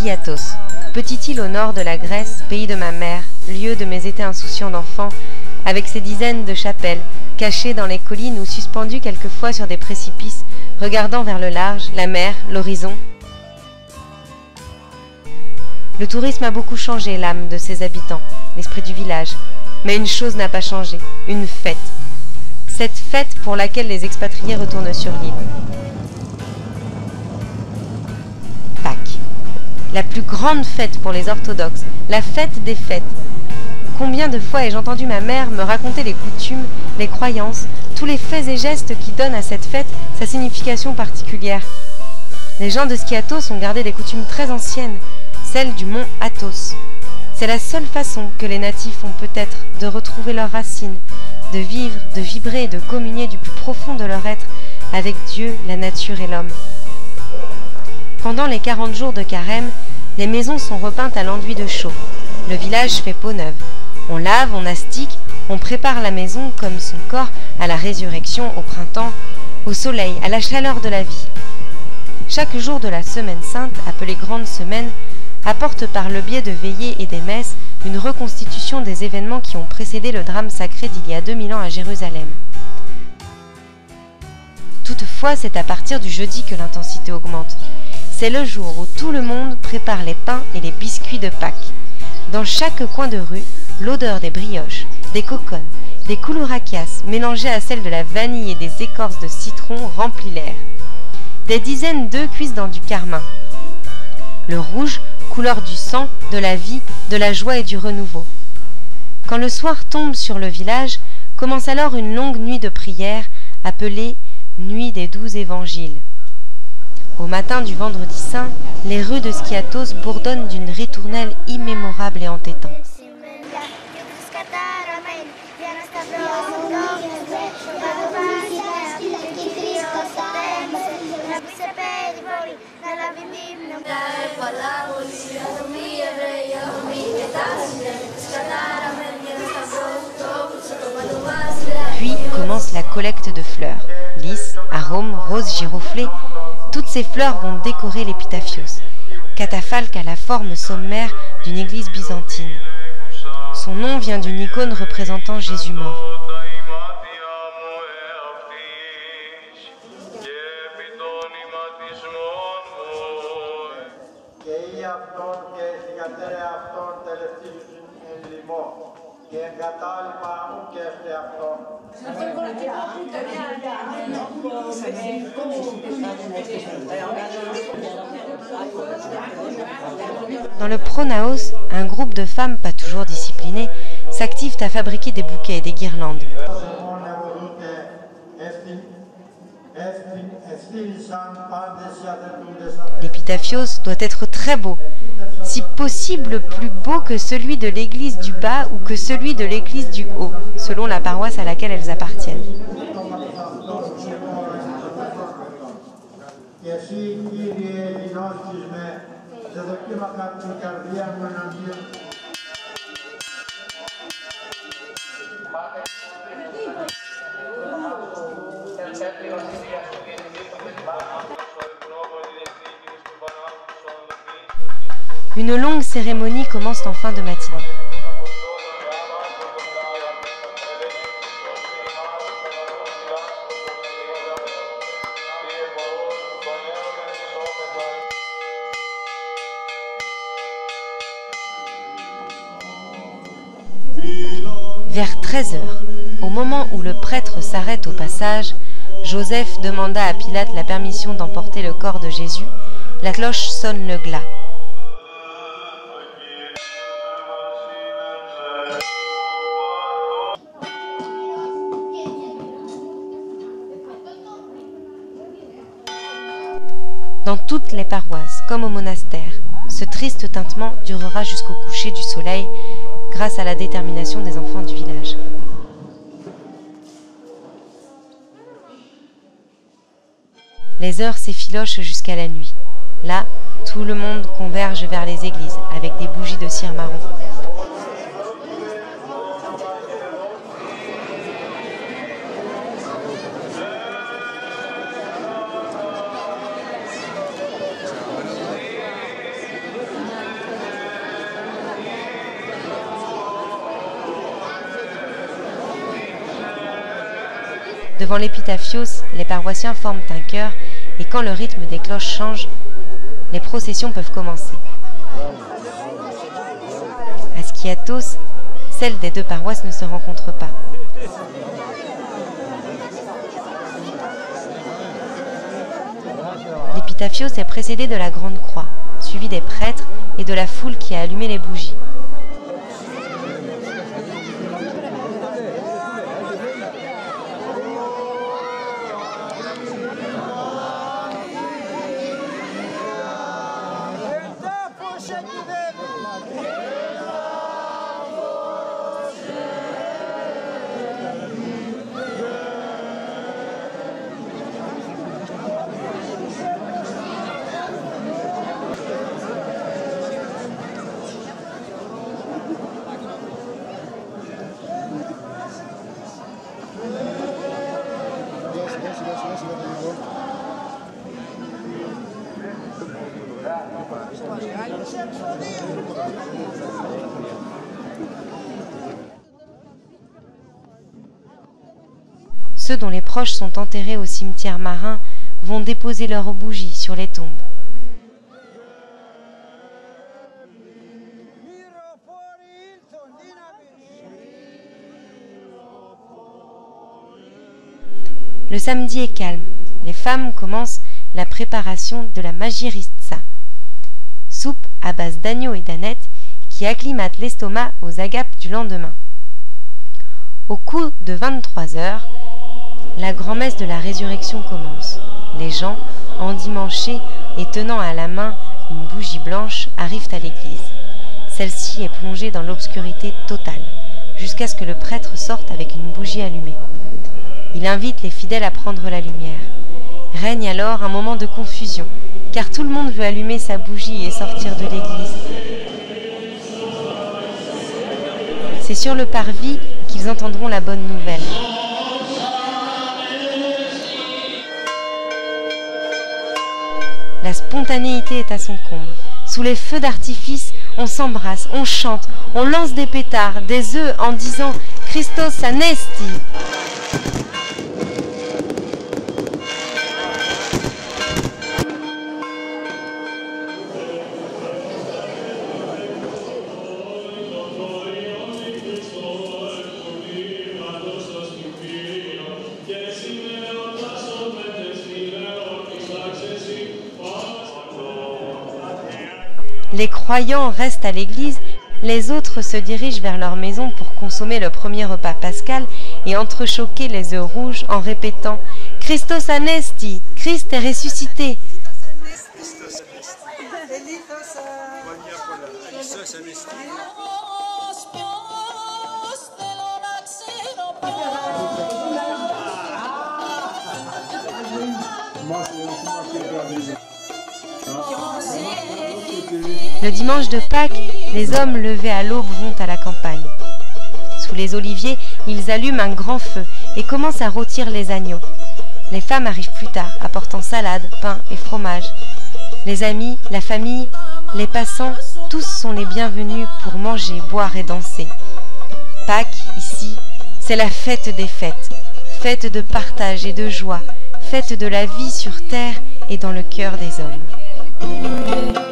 Skiathos, petite île au nord de la Grèce, pays de ma mère, lieu de mes étés insouciants d'enfant, avec ses dizaines de chapelles, cachées dans les collines ou suspendues quelquefois sur des précipices, regardant vers le large, la mer, l'horizon. Le tourisme a beaucoup changé l'âme de ses habitants, l'esprit du village. Mais une chose n'a pas changé, une fête. Cette fête pour laquelle les expatriés retournent sur l'île. Pâques. La plus grande fête pour les orthodoxes, la fête des fêtes. Combien de fois ai-je entendu ma mère me raconter les coutumes, les croyances, tous les faits et gestes qui donnent à cette fête sa signification particulière. Les gens de Skiathos ont gardé des coutumes très anciennes, celles du mont Athos. C'est la seule façon que les natifs ont peut-être de retrouver leurs racines, de vivre, de vibrer et de communier du plus profond de leur être avec Dieu, la nature et l'homme. Pendant les 40 jours de carême, les maisons sont repeintes à l'enduit de chaux. Le village fait peau neuve. On lave, on astique, on prépare la maison comme son corps à la résurrection, au printemps, au soleil, à la chaleur de la vie. Chaque jour de la semaine sainte, appelée grande semaine, apporte par le biais de veillées et des messes une reconstitution des événements qui ont précédé le drame sacré d'il y a 2000 ans à Jérusalem. Toutefois, c'est à partir du jeudi que l'intensité augmente. C'est le jour où tout le monde prépare les pains et les biscuits de Pâques. Dans chaque coin de rue, l'odeur des brioches, des cocones, des koulourakias mélangées à celle de la vanille et des écorces de citron remplit l'air. Des dizaines d'œufs cuisent dans du carmin. Le rouge, couleur du sang, de la vie, de la joie et du renouveau. Quand le soir tombe sur le village, commence alors une longue nuit de prière appelée Nuit des 12 évangiles. Au matin du vendredi saint, les rues de Skiathos bourdonnent d'une ritournelle immémorable et entêtante. Puis commence la collecte de fleurs. Lys, arômes, roses, giroflées, toutes ces fleurs vont décorer l'épitaphios, catafalque à la forme sommaire d'une église byzantine. Son nom vient d'une icône représentant Jésus mort. Dans le pronaos, un groupe de femmes pas toujours disciplinées s'activent à fabriquer des bouquets et des guirlandes. L'épitaphios doit être très beau, si possible plus beau que celui de l'église du bas ou que celui de l'église du haut, selon la paroisse à laquelle elles appartiennent. Une longue cérémonie commence en fin de matinée. Vers 13 h, au moment où le prêtre s'arrête au passage, Joseph demanda à Pilate la permission d'emporter le corps de Jésus. La cloche sonne le glas. Dans toutes les paroisses, comme au monastère, ce triste tintement durera jusqu'au coucher du soleil grâce à la détermination des enfants du village. Les heures s'effilochent jusqu'à la nuit. Là, tout le monde converge vers les églises avec des bougies de cire marron. Devant l'épitaphios, les paroissiens forment un chœur et quand le rythme des cloches change, les processions peuvent commencer. À Skiathos, celles des deux paroisses ne se rencontrent pas. L'épitaphios est précédée de la grande croix, suivie des prêtres et de la foule qui a allumé les bougies. Ceux dont les proches sont enterrés au cimetière marin vont déposer leurs bougies sur les tombes. Le samedi est calme. Les femmes commencent la préparation de la magiristsa, soupe à base d'agneau et d'aneth qui acclimate l'estomac aux agapes du lendemain. Au coup de 23 heures, la grand-messe de la résurrection commence. Les gens, endimanchés et tenant à la main une bougie blanche, arrivent à l'église. Celle-ci est plongée dans l'obscurité totale, jusqu'à ce que le prêtre sorte avec une bougie allumée. Il invite les fidèles à prendre la lumière. Règne alors un moment de confusion, car tout le monde veut allumer sa bougie et sortir de l'église. C'est sur le parvis qu'ils entendront la bonne nouvelle. La spontanéité est à son comble. Sous les feux d'artifice, on s'embrasse, on chante, on lance des pétards, des œufs en disant « Christos Anesti ». Les croyants restent à l'église, les autres se dirigent vers leur maison pour consommer le premier repas pascal et entrechoquer les œufs rouges en répétant « Christos Anesti, Christ est ressuscité ». Le dimanche de Pâques, les hommes levés à l'aube vont à la campagne. Sous les oliviers, ils allument un grand feu et commencent à rôtir les agneaux. Les femmes arrivent plus tard, apportant salade, pain et fromage. Les amis, la famille, les passants, tous sont les bienvenus pour manger, boire et danser. Pâques, ici, c'est la fête des fêtes, fête de partage et de joie, fête de la vie sur terre et dans le cœur des hommes.